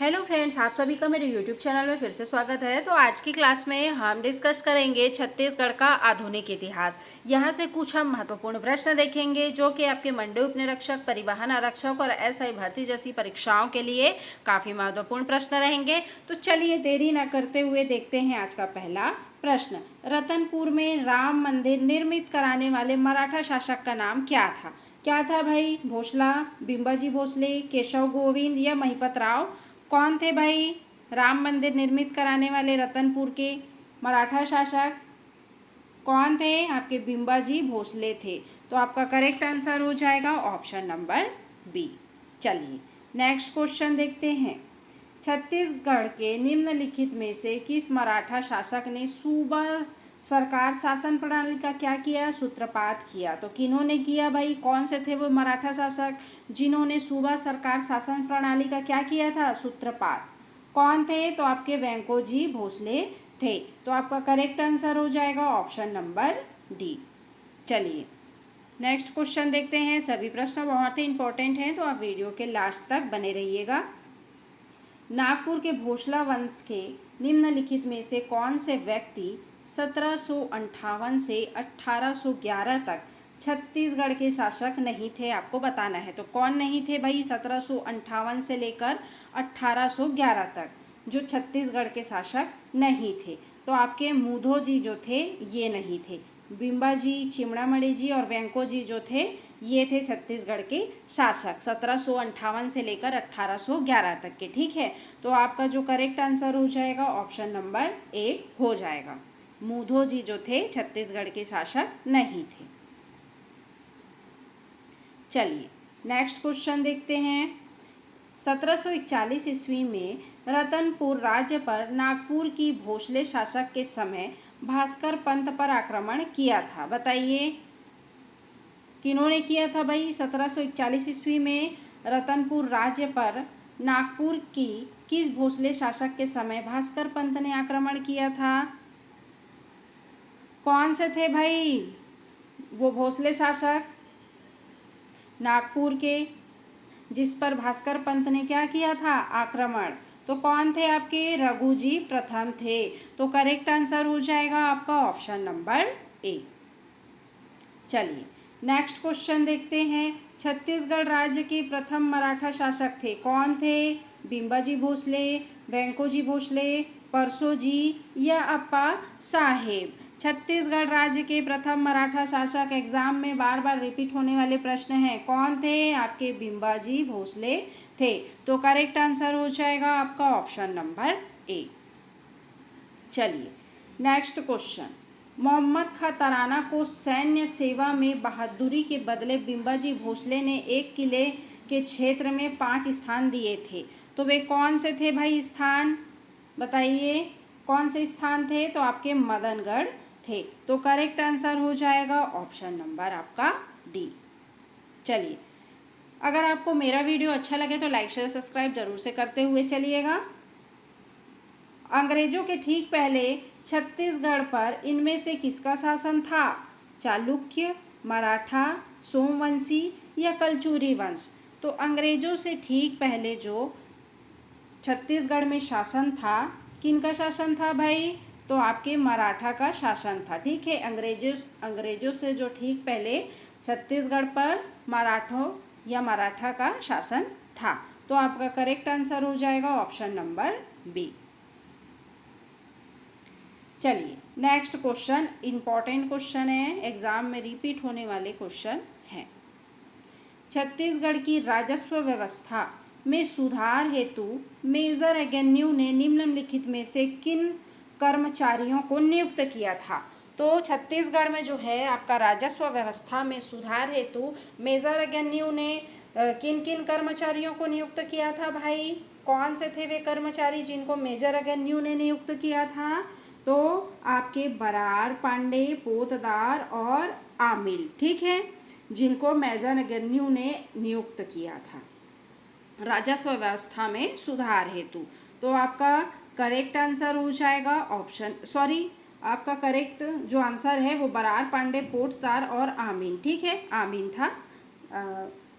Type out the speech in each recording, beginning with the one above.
Hello friends, आप सभी का मेरे यूट्यूब चैनल में फिर से स्वागत है। तो आज की क्लास में हम डिस्कस करेंगे छत्तीसगढ़ का आधुनिक इतिहास। यहाँ से कुछ हम महत्वपूर्ण प्रश्न देखेंगे जो कि आपके मंडी उपनिरीक्षक, परिवहन आरक्षक और एसआई भर्ती जैसी परीक्षाओं के लिए काफ़ी महत्वपूर्ण प्रश्न रहेंगे। तो चलिए देरी न करते हुए देखते हैं आज का पहला प्रश्न। रतनपुर में राम मंदिर निर्मित कराने वाले मराठा शासक का नाम क्या था? क्या था भाई? भोसला, बिंबाजी भोसले, केशव गोविंद या महिपत राव? कौन थे भाई राम मंदिर निर्मित कराने वाले रतनपुर के मराठा शासक? कौन थे? आपके बिंबाजी भोसले थे। तो आपका करेक्ट आंसर हो जाएगा ऑप्शन नंबर बी। चलिए नेक्स्ट क्वेश्चन देखते हैं। छत्तीसगढ़ के निम्नलिखित में से किस मराठा शासक ने सूबा सरकार शासन प्रणाली का क्या किया? सूत्रपात किया। तो किन्होंने किया भाई? कौन से थे वो मराठा शासक जिन्होंने सूबा सरकार शासन प्रणाली का क्या किया था? सूत्रपात। कौन थे? तो आपके वेंकोजी भोसले थे। तो आपका करेक्ट आंसर हो जाएगा ऑप्शन नंबर डी। चलिए नेक्स्ट क्वेश्चन देखते हैं। सभी प्रश्न बहुत ही इंपॉर्टेंट हैं, तो आप वीडियो के लास्ट तक बने रहिएगा। नागपुर के भोसला वंश के निम्नलिखित में से कौन से व्यक्ति 1758 से 1811 तक छत्तीसगढ़ के शासक नहीं थे? आपको बताना है। तो कौन नहीं थे भाई 1758 से लेकर 1811 तक जो छत्तीसगढ़ के शासक नहीं थे? तो आपके मुधो जी जो थे ये नहीं थे। बिंबाजी, चिमड़ामणि जी और वेंको जी जो थे ये थे छत्तीसगढ़ के शासक 1758 से लेकर 1811 तक के। ठीक है, तो आपका जो करेक्ट आंसर हो जाएगा ऑप्शन नंबर ए हो जाएगा। मुधो जी जो थे छत्तीसगढ़ के शासक नहीं थे। चलिए नेक्स्ट क्वेश्चन देखते हैं। 1741 ईस्वी में रतनपुर राज्य पर नागपुर की भोसले शासक के समय भास्कर पंत पर आक्रमण किया था। बताइए किन्होंने किया था भाई? 1741 ईस्वी में रतनपुर राज्य पर नागपुर की किस भोसले शासक के समय भास्कर पंत ने आक्रमण किया था? कौन से थे भाई वो भोसले शासक नागपुर के जिस पर भास्कर पंत ने क्या किया था? आक्रमण। तो कौन थे आपके? रघुजी प्रथम थे। तो करेक्ट आंसर हो जाएगा आपका ऑप्शन नंबर ए। चलिए नेक्स्ट क्वेश्चन देखते हैं। छत्तीसगढ़ राज्य के प्रथम मराठा शासक थे। कौन थे? बिंबाजी भोसले, वेंकोजी भोसले, परसोजी या अप्पा साहेब? छत्तीसगढ़ राज्य के प्रथम मराठा शासक एग्जाम में बार बार रिपीट होने वाले प्रश्न हैं। कौन थे? आपके बिंबाजी भोसले थे। तो करेक्ट आंसर हो जाएगा आपका ऑप्शन नंबर ए। चलिए नेक्स्ट क्वेश्चन। मोहम्मद खां तराना को सैन्य सेवा में बहादुरी के बदले बिंबाजी भोसले ने एक किले के क्षेत्र में 5 स्थान दिए थे। तो वे कौन से थे भाई स्थान? बताइए कौन से स्थान थे? तो आपके मदनगढ़ थे। तो करेक्ट आंसर हो जाएगा ऑप्शन नंबर आपका डी। चलिए अगर आपको मेरा वीडियो अच्छा लगे तो लाइक शेयर सब्सक्राइब जरूर से करते हुए चलिएगा। अंग्रेजों के ठीक पहले छत्तीसगढ़ पर इनमें से किसका शासन था? चालुक्य, मराठा, सोमवंशी या कलचुरी वंश? तो अंग्रेजों से ठीक पहले जो छत्तीसगढ़ में शासन था किनका शासन था भाई? तो आपके मराठा का शासन था। ठीक है, अंग्रेजों से जो ठीक पहले छत्तीसगढ़ पर मराठों या मराठा का शासन था। तो आपका करेक्ट आंसर हो जाएगा ऑप्शन नंबर बी। चलिए नेक्स्ट क्वेश्चन इंपॉर्टेंट क्वेश्चन है, एग्जाम में रिपीट होने वाले क्वेश्चन हैं। छत्तीसगढ़ की राजस्व व्यवस्था में सुधार हेतु मेजर एगेन्यू ने निम्नलिखित में से किन कर्मचारियों को नियुक्त किया था? तो छत्तीसगढ़ में जो है आपका राजस्व व्यवस्था में सुधार हेतु मेजर एगेन्यू ने किन किन कर्मचारियों को नियुक्त किया था भाई? कौन से थे वे कर्मचारी जिनको मेजर एगेन्यू ने नियुक्त किया था? तो आपके बरार, पांडे, पोतदार और आमिल। ठीक है, जिनको मेजर एगेन्यू ने नियुक्त किया था राजस्व व्यवस्था में सुधार हेतु। तो आपका करेक्ट आंसर हो जाएगा आपका करेक्ट जो आंसर है वो बरार, पांडे, पोतदार और आमीन। ठीक है, आमीन था,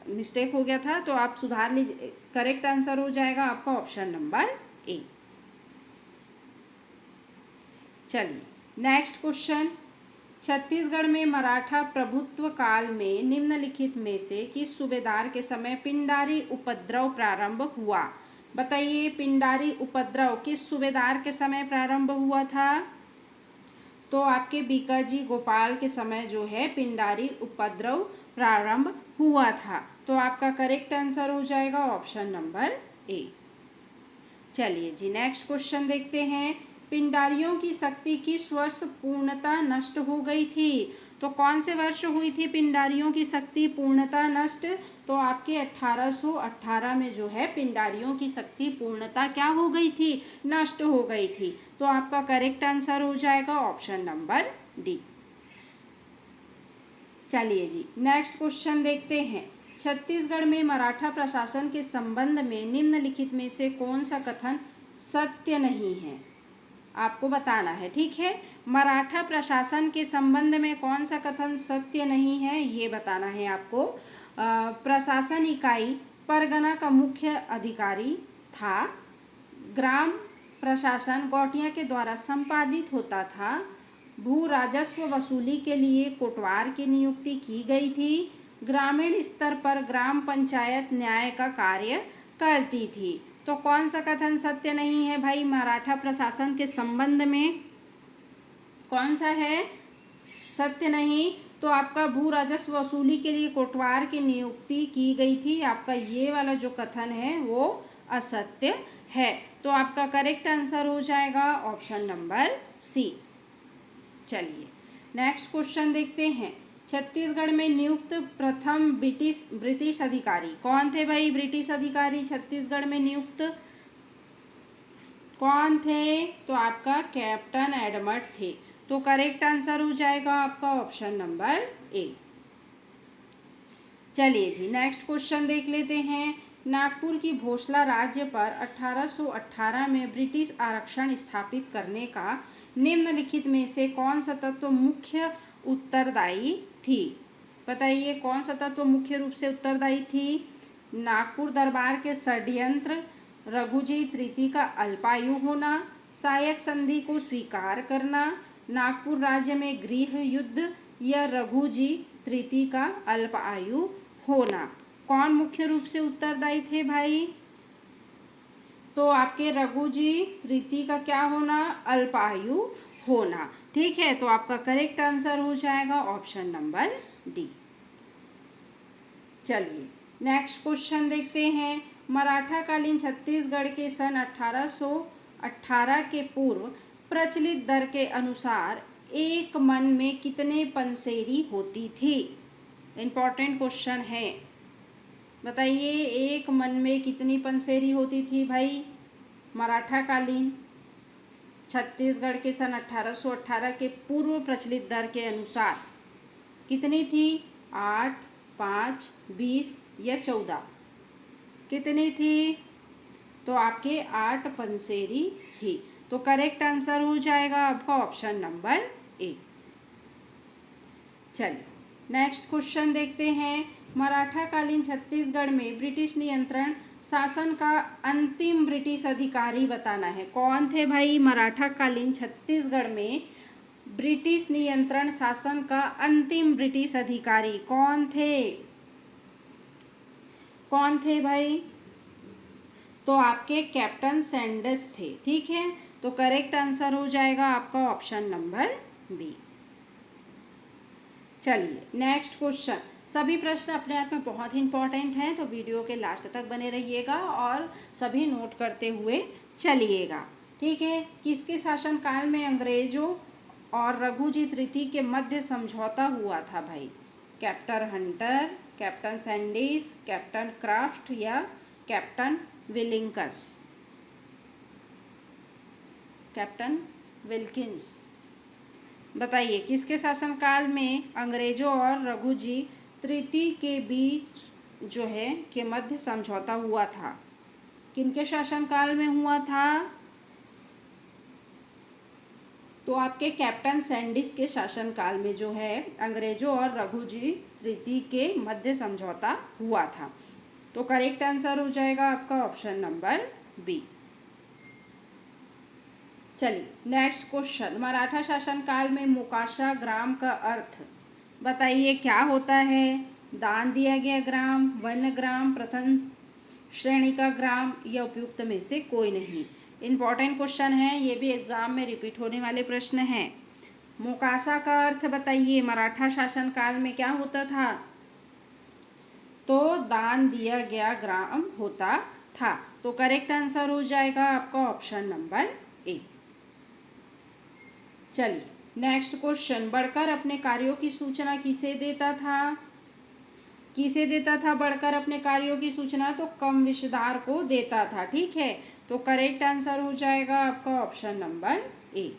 मिस्टेक हो गया था, तो आप सुधार लीजिए, करेक्ट आंसर हो जाएगा आपका ऑप्शन नंबर ए। चलिए नेक्स्ट क्वेश्चन, छत्तीसगढ़ में मराठा प्रभुत्व काल में निम्नलिखित में से किस सूबेदार के समय पिंडारी उपद्रव प्रारंभ हुआ? बताइए, पिंडारी उपद्रव किस सूबेदार के समय प्रारंभ हुआ था? तो आपके बीकाजी गोपाल के समय जो है पिंडारी उपद्रव प्रारंभ हुआ था। तो आपका करेक्ट आंसर हो जाएगा ऑप्शन नंबर ए। चलिए जी नेक्स्ट क्वेश्चन देखते हैं, पिंडारियों की शक्ति किस वर्ष पूर्णतः नष्ट हो गई थी? तो कौन से वर्ष हुई थी पिंडारियों की शक्ति पूर्णतः नष्ट? तो आपके 1818 में जो है पिंडारियों की शक्ति पूर्णतः क्या हो गई थी? नष्ट हो गई थी। तो आपका करेक्ट आंसर हो जाएगा ऑप्शन नंबर डी। चलिए जी नेक्स्ट क्वेश्चन देखते हैं, छत्तीसगढ़ में मराठा प्रशासन के संबंध में निम्नलिखित में से कौन सा कथन सत्य नहीं है? आपको बताना है, ठीक है। मराठा प्रशासन के संबंध में कौन सा कथन सत्य नहीं है ये बताना है आपको। प्रशासन इकाई परगना का मुख्य अधिकारी था, ग्राम प्रशासन गौटिया के द्वारा संपादित होता था, भू राजस्व वसूली के लिए कोटवार की नियुक्ति की गई थी, ग्रामीण स्तर पर ग्राम पंचायत न्याय का कार्य करती थी। तो कौन सा कथन सत्य नहीं है भाई मराठा प्रशासन के संबंध में? कौन सा है सत्य नहीं? तो आपका भू राजस्व वसूली के लिए कोटवार की नियुक्ति की गई थी, आपका ये वाला जो कथन है वो असत्य है। तो आपका करेक्ट आंसर हो जाएगा ऑप्शन नंबर सी। चलिए नेक्स्ट क्वेश्चन देखते हैं, छत्तीसगढ़ में नियुक्त प्रथम ब्रिटिश अधिकारी कौन थे भाई? ब्रिटिश अधिकारी छत्तीसगढ़ में नियुक्त कौन थे? तो आपका कैप्टन एडमंड थे। तो करेक्ट आंसर हो जाएगा आपका ऑप्शन नंबर ए। चलिए जी नेक्स्ट क्वेश्चन देख लेते हैं, नागपुर की भोसला राज्य पर 1818 में ब्रिटिश आरक्षण स्थापित करने का निम्नलिखित में से कौन सा तत्व मुख्य उत्तरदायी थी? बताइए कौन सा तत्व मुख्य रूप से उत्तरदायी थी? नागपुर दरबार के षड्यंत्र, रघुजी तृतीय का अल्पायु होना, सहायक संधि को स्वीकार करना, नागपुर राज्य में गृह युद्ध या रघुजी तृतीय का अल्पायु होना। कौन मुख्य रूप से उत्तरदायी थे भाई? तो आपके रघुजी तृतीय का क्या होना? अल्पायु होना। ठीक है, तो आपका करेक्ट आंसर हो जाएगा ऑप्शन नंबर डी। चलिए नेक्स्ट क्वेश्चन देखते हैं, मराठा कालीन छत्तीसगढ़ के सन 1818 के पूर्व प्रचलित दर के अनुसार एक मन में कितने पंसेरी होती थी? इम्पॉर्टेंट क्वेश्चन है, बताइए एक मन में कितनी पंसेरी होती थी भाई मराठा कालीन छत्तीसगढ़ के सन 1818 के पूर्व प्रचलित दर के अनुसार कितनी थी? 8, 5, 20 या 14? कितनी थी? तो आपके 8 पंसेरी थी। तो करेक्ट आंसर हो जाएगा आपका ऑप्शन नंबर ए। चलिए नेक्स्ट क्वेश्चन देखते हैं, मराठा कालीन छत्तीसगढ़ में ब्रिटिश नियंत्रण शासन का अंतिम ब्रिटिश अधिकारी बताना है। कौन थे भाई मराठा कालीन छत्तीसगढ़ में ब्रिटिश नियंत्रण शासन का अंतिम ब्रिटिश अधिकारी कौन थे? कौन थे भाई? तो आपके कैप्टन सैंडर्स थे। ठीक है, तो करेक्ट आंसर हो जाएगा आपका ऑप्शन नंबर बी। चलिए नेक्स्ट क्वेश्चन, सभी प्रश्न अपने आप में बहुत ही इंपॉर्टेंट हैं, तो वीडियो के लास्ट तक बने रहिएगा और सभी नोट करते हुए चलिएगा। ठीक है, किसके शासनकाल में अंग्रेजों और रघुजी तृतीय के मध्य समझौता हुआ था भाई? Captain Hunter, captain Sandys, captain Craft या कैप्टन विलिंकस? Captain Wilkins. बताइए किसके शासनकाल में अंग्रेजों और रघुजी तृतीय के बीच जो है के मध्य समझौता हुआ था? किनके शासनकाल में हुआ था? तो आपके कैप्टन सैंडिस के शासनकाल में जो है अंग्रेजों और रघुजी तृतीय के मध्य समझौता हुआ था। तो करेक्ट आंसर हो जाएगा आपका ऑप्शन नंबर बी। चलिए नेक्स्ट क्वेश्चन, मराठा शासन काल में मोकाशा ग्राम का अर्थ बताइए क्या होता है। दान दिया गया ग्राम, वन ग्राम, प्रथम श्रेणी का ग्राम या उपयुक्त में से कोई नहीं। इम्पॉर्टेंट क्वेश्चन है, ये भी एग्जाम में रिपीट होने वाले प्रश्न हैं। मोकाशा का अर्थ बताइए, मराठा शासन काल में क्या होता था, तो दान दिया गया ग्राम होता था। तो करेक्ट आंसर हो जाएगा आपका ऑप्शन नंबर ए। चलिए नेक्स्ट क्वेश्चन, बढ़कर अपने कार्यों की सूचना किसे देता था, किसे देता था बढ़कर अपने कार्यों की सूचना, तो कमविषदार को देता था। ठीक है, तो करेक्ट आंसर हो जाएगा आपका ऑप्शन नंबर ए।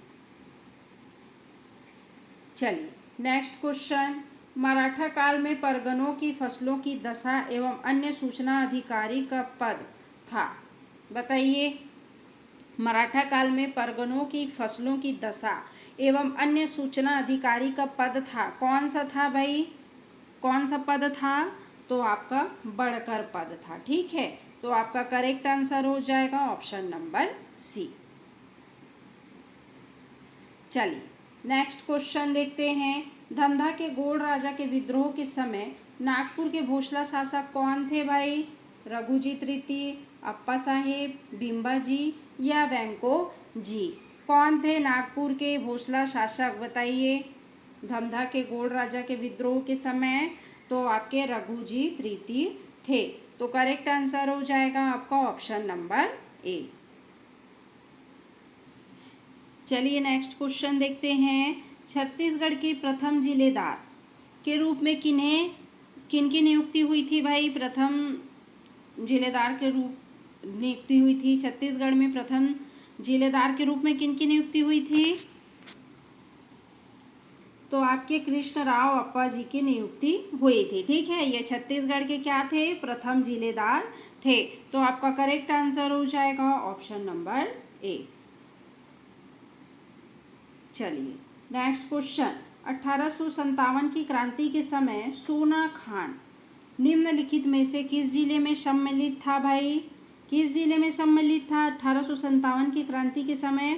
चलिए नेक्स्ट क्वेश्चन, मराठा काल में परगनों की फसलों की दशा एवं अन्य सूचना अधिकारी का पद था। बताइए, मराठा काल में परगनों की फसलों की दशा एवं अन्य सूचना अधिकारी का पद था, कौन सा था भाई, कौन सा पद था, तो आपका बढ़कर पद था। ठीक है, तो आपका करेक्ट आंसर हो जाएगा ऑप्शन नंबर सी। चलिए नेक्स्ट क्वेश्चन देखते हैं, धमधा के गोड़ राजा के विद्रोह के समय नागपुर के भोसला शासक कौन थे भाई, रघुजी तृतीय, अप्पा साहेब, बिम्बा जी या वेंको जी। कौन थे नागपुर के भोसला शासक बताइए, धमधा के गोड़ राजा के विद्रोह के समय, तो आपके रघुजी तृतीय थे। तो करेक्ट आंसर हो जाएगा आपका ऑप्शन नंबर ए। चलिए नेक्स्ट क्वेश्चन देखते हैं, छत्तीसगढ़ के प्रथम जिलेदार के रूप में किनकी नियुक्ति हुई थी भाई, प्रथम जिलेदार के रूप नियुक्ति हुई थी छत्तीसगढ़ में, प्रथम जिलेदार के रूप में किनकी नियुक्ति हुई थी, तो आपके कृष्ण राव अप्पा जी की नियुक्ति हुई थी। ठीक है, ये छत्तीसगढ़ के क्या थे, प्रथम जिलेदार थे। तो आपका करेक्ट आंसर हो जाएगा ऑप्शन नंबर ए। चलिए नेक्स्ट क्वेश्चन, 1857 की क्रांति के समय सोना खान निम्नलिखित में से किस जिले में सम्मिलित था भाई, किस जिले में सम्मिलित था 1857 की क्रांति के समय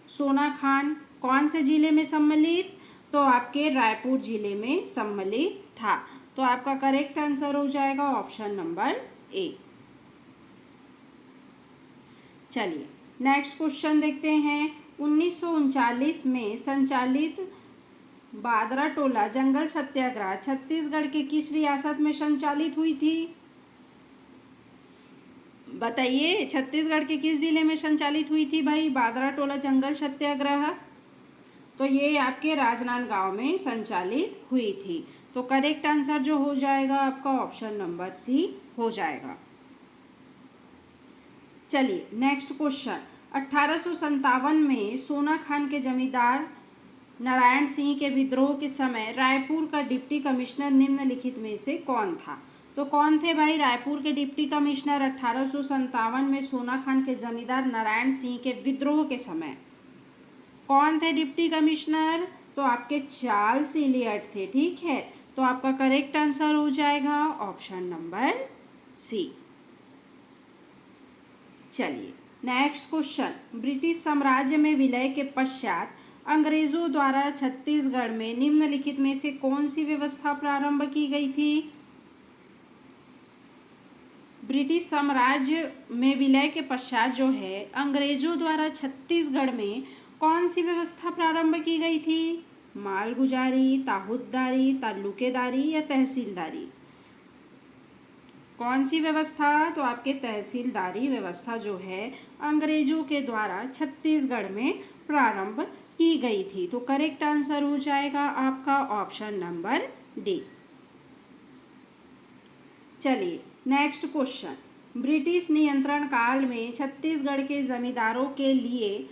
सोना खान कौन से जिले में सम्मिलित, तो आपके रायपुर जिले में सम्मिलित था। तो आपका करेक्ट आंसर हो जाएगा ऑप्शन नंबर ए। चलिए नेक्स्ट क्वेश्चन देखते हैं, 1939 में संचालित बादरा टोला जंगल सत्याग्रह छत्तीसगढ़ के किस रियासत में संचालित हुई थी, बताइए छत्तीसगढ़ के किस जिले में संचालित हुई थी भाई बादरा टोला जंगल सत्याग्रह, तो ये आपके राजनांदगांव में संचालित हुई थी। तो करेक्ट आंसर जो हो जाएगा आपका ऑप्शन नंबर सी हो जाएगा। चलिए नेक्स्ट क्वेश्चन, 1857 में सोना खान के जमींदार नारायण सिंह के विद्रोह के समय रायपुर का डिप्टी कमिश्नर निम्नलिखित में से कौन था, तो कौन थे भाई रायपुर के डिप्टी कमिश्नर 1857 में सोना खान के जमींदार नारायण सिंह के विद्रोह के समय, कौन थे डिप्टी कमिश्नर, तो आपके चार्ल्स इलियट थे। ठीक है, तो आपका करेक्ट आंसर हो जाएगा ऑप्शन नंबर सी। चलिए नेक्स्ट क्वेश्चन, ब्रिटिश साम्राज्य में विलय के पश्चात अंग्रेजों द्वारा छत्तीसगढ़ में निम्नलिखित में से कौन सी व्यवस्था प्रारंभ की गई थी, ब्रिटिश साम्राज्य में विलय के पश्चात जो है अंग्रेजों द्वारा छत्तीसगढ़ में कौन सी व्यवस्था प्रारंभ की गई थी, मालगुजारी, ताहुतदारी, ताल्लुकेदारी या तहसीलदारी, कौन सी व्यवस्था, तो आपके तहसीलदारी व्यवस्था जो है अंग्रेजों के द्वारा छत्तीसगढ़ में प्रारंभ की गई थी। तो करेक्ट आंसर हो जाएगा आपका ऑप्शन नंबर डी। चलिए नेक्स्ट क्वेश्चन, ब्रिटिश नियंत्रण काल में छत्तीसगढ़ के जमींदारों के लिए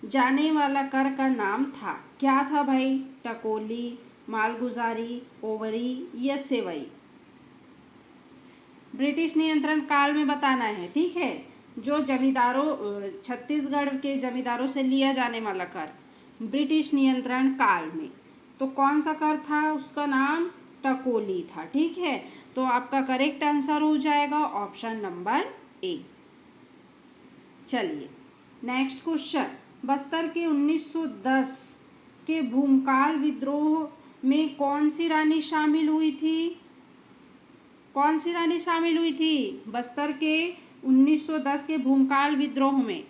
जाने वाला कर का नाम था, क्या था भाई, टकोली, मालगुजारी, ओवरी या सेवई, ब्रिटिश नियंत्रण काल में बताना है। ठीक है, जो जमींदारों छत्तीसगढ़ के जमींदारों से लिया जाने वाला कर ब्रिटिश नियंत्रण काल में, तो कौन सा कर था, उसका नाम टकोली था। ठीक है, तो आपका करेक्ट आंसर हो जाएगा ऑप्शन नंबर ए। चलिए नेक्स्ट क्वेश्चन, बस्तर के 1910 के भूमकाल विद्रोह में कौन सी रानी शामिल हुई थी? कौन सी रानी शामिल हुई थी बस्तर के 1910 के भूमकाल विद्रोह में?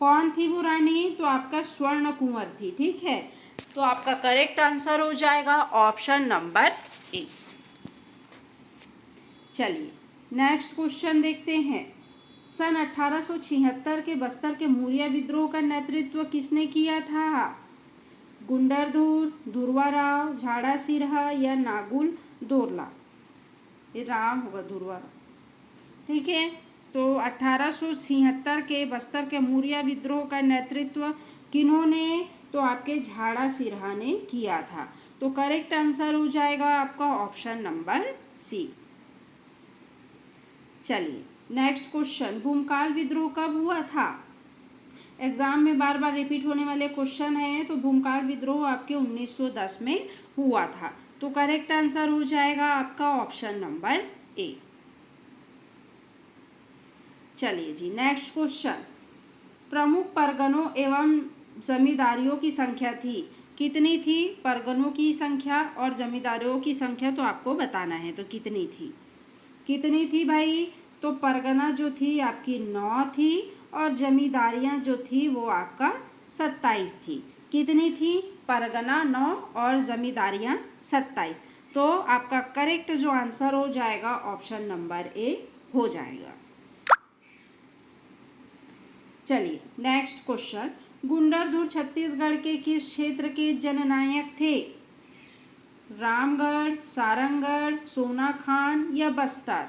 कौन थी वो रानी? तो आपका स्वर्ण कुंवर थी। ठीक है, तो आपका करेक्ट आंसर हो जाएगा ऑप्शन नंबर ए। चलिए नेक्स्ट क्वेश्चन देखते हैं, सन 1876 के बस्तर के मौर्य विद्रोह का नेतृत्व किसने किया था? गुंडरधुर, धुरवाराव, झाड़ा सिरहा या नागुल दोरला? ये राम होगा, धुरवाराव। ठीक है, तो 1876 के बस्तर के मौर्य विद्रोह का नेतृत्व किन्होंने? तो आपके झाड़ा सिरहा ने किया था। तो करेक्ट आंसर हो जाएगा आपका ऑप्शन नंबर सी। चलिए नेक्स्ट क्वेश्चन, भूमकाल विद्रोह कब हुआ था? एग्जाम में बार बार रिपीट होने वाले क्वेश्चन है। तो भूमकाल विद्रोह आपके 1910 में हुआ था। तो करेक्ट आंसर हो जाएगा आपका ऑप्शन नंबर ए। चलिए जी नेक्स्ट क्वेश्चन, प्रमुख परगनों एवं जमींदारियों की संख्या थी, कितनी थी? परगनों की संख्या और जमींदारियों की संख्या तो आपको बताना है। तो कितनी थी? कितनी थी भाई? तो परगना जो थी आपकी 9 थी और जमींदारियां जो थी वो आपका 27 थी। कितनी थी? परगना 9 और जमींदारियां 27। तो आपका करेक्ट जो आंसर हो जाएगा ऑप्शन नंबर ए हो जाएगा। चलिए नेक्स्ट क्वेश्चन, गुंडरधुर छत्तीसगढ़ के किस क्षेत्र के जननायक थे? रामगढ़, सारंगगढ़, सोनाखान या बस्तर?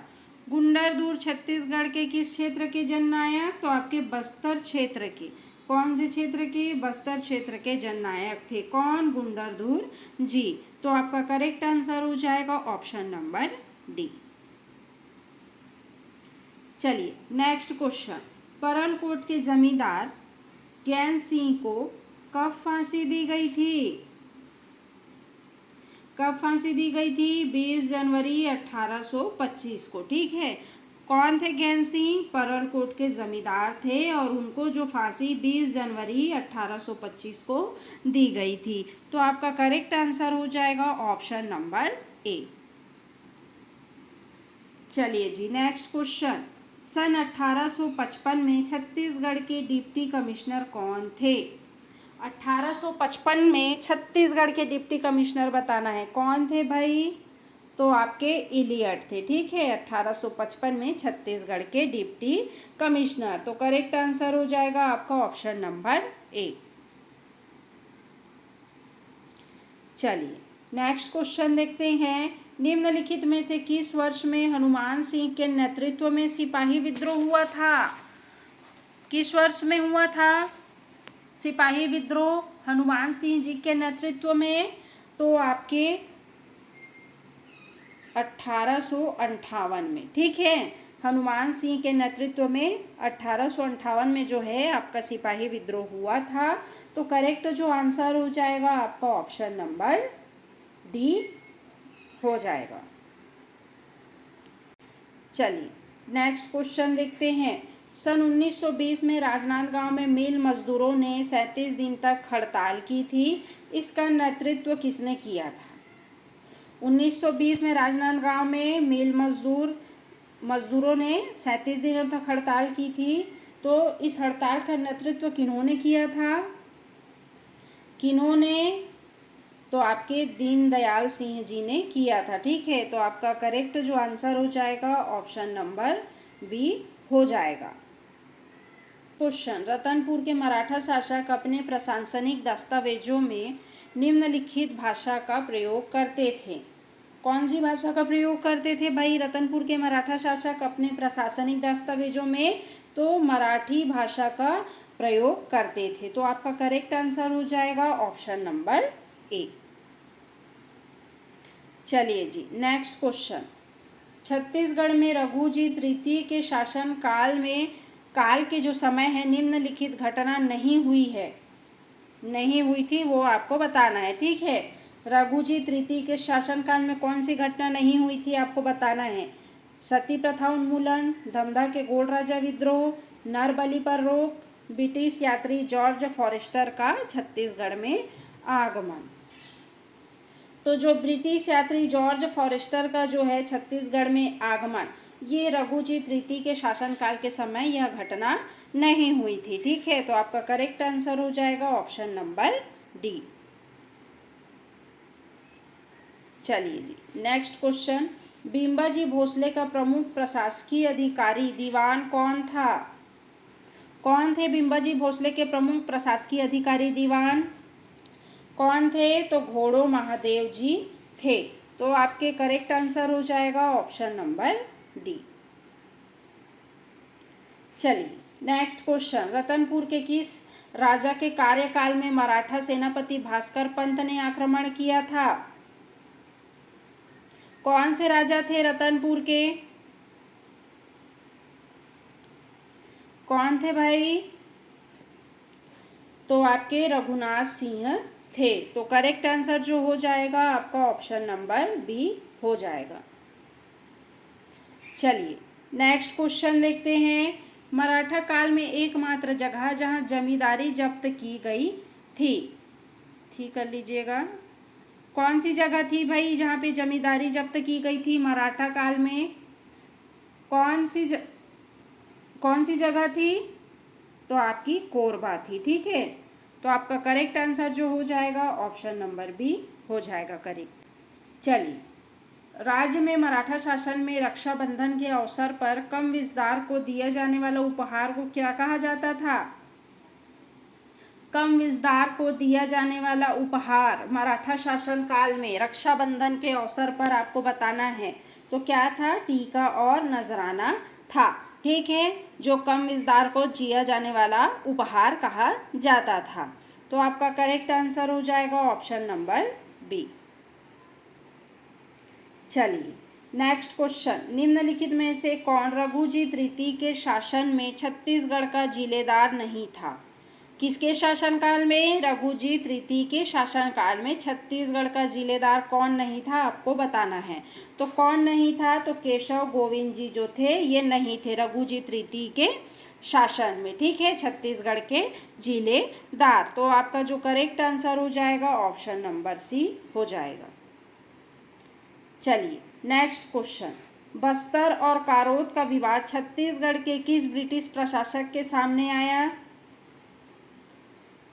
गुंडरधुर छत्तीसगढ़ के किस क्षेत्र के जननायक? तो आपके बस्तर क्षेत्र के। कौन से क्षेत्र के? बस्तर क्षेत्र के जननायक थे। कौन? गुंडरधुर जी। तो आपका करेक्ट आंसर हो जाएगा ऑप्शन नंबर डी। चलिए नेक्स्ट क्वेश्चन, परलकोट के जमींदार ज्ञान सिंह को कब फांसी दी गई थी? कब फांसी दी गई थी? 20 जनवरी 1825 को। ठीक है, कौन थे ज्ञान सिंह? परलकोट के जमींदार थे और उनको जो फांसी 20 जनवरी 1825 को दी गई थी। तो आपका करेक्ट आंसर हो जाएगा ऑप्शन नंबर ए। चलिए जी नेक्स्ट क्वेश्चन, सन 1855 में छत्तीसगढ़ के डिप्टी कमिश्नर कौन थे? 1855 में छत्तीसगढ़ के डिप्टी कमिश्नर बताना है। कौन थे भाई? तो आपके इलियट थे। ठीक है, 1855 में छत्तीसगढ़ के डिप्टी कमिश्नर। तो करेक्ट आंसर हो जाएगा आपका ऑप्शन नंबर ए। चलिए नेक्स्ट क्वेश्चन देखते हैं, निम्नलिखित में से किस वर्ष में हनुमान सिंह के नेतृत्व में सिपाही विद्रोह हुआ था? किस वर्ष में हुआ था सिपाही विद्रोह हनुमान सिंह जी के नेतृत्व में? तो आपके 1858 में। ठीक है, हनुमान सिंह के नेतृत्व में 1858 में जो है आपका सिपाही विद्रोह हुआ था। तो करेक्ट जो आंसर हो जाएगा आपका ऑप्शन नंबर डी हो जाएगा। चलिए नेक्स्ट क्वेश्चन देखते हैं, सन 1920 में राजनांदगांव में मिल मजदूरों ने 37 दिन तक हड़ताल की थी। इसका नेतृत्व किसने किया था? 1920 में राजनांदगांव में मिल मजदूरों ने 37 दिनों तक हड़ताल की थी। तो इस हड़ताल का नेतृत्व किन्होंने किया था? किन्होंने? तो आपके दीनदयाल सिंह जी ने किया था। ठीक है, तो आपका करेक्ट जो आंसर हो जाएगा ऑप्शन नंबर बी हो जाएगा। क्वेश्चन, रतनपुर के मराठा शासक अपने प्रशासनिक दस्तावेजों में निम्नलिखित भाषा का प्रयोग करते थे। कौन सी भाषा का प्रयोग करते थे भाई रतनपुर के मराठा शासक अपने प्रशासनिक दस्तावेजों में? तो मराठी भाषा का प्रयोग करते थे। तो आपका करेक्ट आंसर हो जाएगा ऑप्शन नंबर ए। चलिए जी नेक्स्ट क्वेश्चन, छत्तीसगढ़ में रघुजी तृतीय के शासन काल के जो समय है निम्नलिखित घटना नहीं हुई थी, वो आपको बताना है। ठीक है, रघुजी तृतीय के शासनकाल में कौन सी घटना नहीं हुई थी आपको बताना है। सती प्रथा उन्मूलन, धमधा के गोंड राजा विद्रोह, नरबलि पर रोक, ब्रिटिश यात्री जॉर्ज फॉरेस्टर का छत्तीसगढ़ में आगमन। तो जो ब्रिटिश यात्री जॉर्ज फॉरेस्टर का जो है छत्तीसगढ़ में आगमन, ये रघुजी तृतीय के शासनकाल के समय यह घटना नहीं हुई थी। ठीक है, तो आपका करेक्ट आंसर हो जाएगा ऑप्शन नंबर डी। चलिए जी, नेक्स्ट क्वेश्चन। बिम्बाजी भोसले का प्रमुख प्रशासकीय अधिकारी दीवान कौन था? कौन थे बिम्बाजी भोसले के प्रमुख प्रशासकीय अधिकारी दीवान? कौन थे? तो घोड़ो महादेव जी थे। तो आपके करेक्ट आंसर हो जाएगा ऑप्शन नंबर डी। चलिए नेक्स्ट क्वेश्चन। रतनपुर के किस राजा के कार्यकाल में मराठा सेनापति भास्कर पंत ने आक्रमण किया था? कौन से राजा थे रतनपुर के? कौन थे भाई? तो आपके रघुनाथ सिंह थे। तो करेक्ट आंसर जो हो जाएगा आपका ऑप्शन नंबर बी हो जाएगा। चलिए नेक्स्ट क्वेश्चन देखते हैं। मराठा काल में एकमात्र जगह जहां जमींदारी जब्त की गई थी, ठीक कर लीजिएगा, कौन सी जगह थी भाई जहाँ पे जमींदारी जब्त की गई थी मराठा काल में? कौन सी जगह थी? तो आपकी कोरबा थी। ठीक है, तो आपका करेक्ट आंसर जो हो जाएगा ऑप्शन नंबर बी हो जाएगा करेक्ट। चलिए, राज्य में मराठा शासन में रक्षाबंधन के अवसर पर कम विस्तार को दिया जाने वाला उपहार को क्या कहा जाता था? कम विस्तार को दिया जाने वाला उपहार मराठा शासन काल में रक्षाबंधन के अवसर पर आपको बताना है। तो क्या था? टीका और नजराना था। ठीक है, जो कम विस्तार को दिया जाने वाला उपहार कहा जाता था। तो आपका करेक्ट आंसर हो जाएगा ऑप्शन नंबर बी। चलिए नेक्स्ट क्वेश्चन। निम्नलिखित में से कौन रघुजी तृतीय के शासन में छत्तीसगढ़ का जिलेदार नहीं था? किसके शासनकाल में? रघुजी तृतीय के शासनकाल में छत्तीसगढ़ का जिलेदार कौन नहीं था आपको बताना है। तो कौन नहीं था? तो केशव गोविंद जी जो थे ये नहीं थे रघुजी तृतीय के शासन में। ठीक है, छत्तीसगढ़ के जिलेदार। तो आपका जो करेक्ट आंसर हो जाएगा ऑप्शन नंबर सी हो जाएगा। चलिए नेक्स्ट क्वेश्चन। बस्तर और कारोत का विवाद छत्तीसगढ़ के किस ब्रिटिश प्रशासक के सामने आया?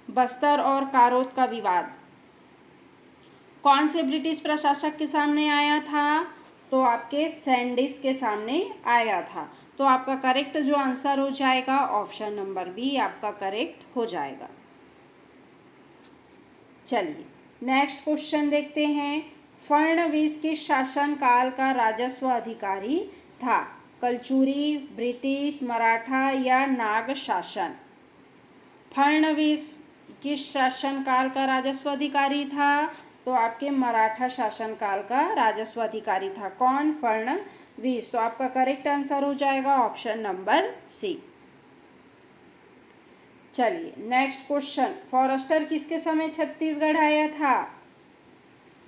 बस्तर और कारोत का विवाद कौन से ब्रिटिश प्रशासक के सामने आया था? तो आपके सैंडिस के सामने आया था। तो आपका करेक्ट जो आंसर हो जाएगा ऑप्शन नंबर बी आपका करेक्ट हो जाएगा। चलिए नेक्स्ट क्वेश्चन देखते हैं। फडणवीस किस शासनकाल का राजस्व अधिकारी था? कलचुरी, ब्रिटिश, मराठा या नाग शासन? फडणवीस किस शासनकाल का राजस्व अधिकारी था? तो आपके मराठा शासनकाल का राजस्व अधिकारी था। कौन? फडणवीस। तो आपका करेक्ट आंसर हो जाएगा ऑप्शन नंबर सी। चलिए नेक्स्ट क्वेश्चन। फॉरेस्टर किसके समय छत्तीसगढ़ आया था?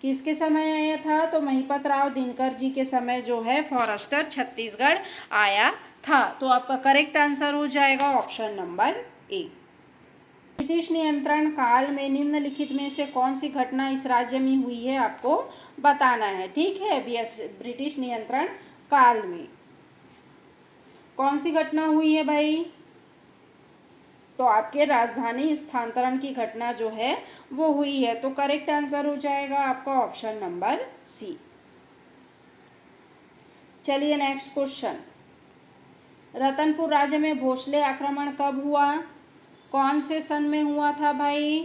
किसके समय आया था? तो महिपत राव दिनकर जी के समय जो है फॉरेस्टर छत्तीसगढ़ आया था। तो आपका करेक्ट आंसर हो जाएगा ऑप्शन नंबर ए। ब्रिटिश नियंत्रण काल में निम्नलिखित में से कौन सी घटना इस राज्य में हुई है आपको बताना है। ठीक है, ब्रिटिश नियंत्रण काल में कौन सी घटना हुई है भाई? तो आपके राजधानी स्थानांतरण की घटना जो है वो हुई है। तो करेक्ट आंसर हो जाएगा आपका ऑप्शन नंबर सी। चलिए नेक्स्ट क्वेश्चन। रतनपुर राज्य में भोसले आक्रमण कब हुआ? कौन से सन में हुआ था भाई?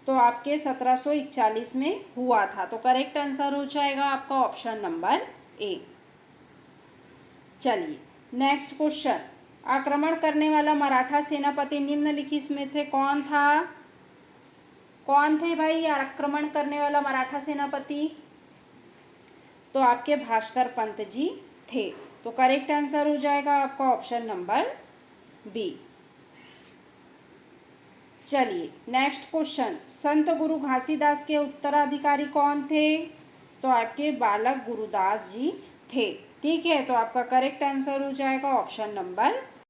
तो आपके 1741 में हुआ था। तो करेक्ट आंसर हो जाएगा आपका ऑप्शन नंबर ए। चलिए नेक्स्ट क्वेश्चन। आक्रमण करने वाला मराठा सेनापति निम्नलिखित में से कौन था? कौन थे भाई आक्रमण करने वाला मराठा सेनापति? तो आपके भास्कर पंत जी थे। तो करेक्ट आंसर हो जाएगा आपका ऑप्शन नंबर बी। चलिए नेक्स्ट क्वेश्चन, संत गुरु घासीदास के उत्तराधिकारी कौन थे? तो आपके बालक गुरुदास जी थे। ठीक है, तो आपका करेक्ट आंसर हो जाएगा ऑप्शन नंबर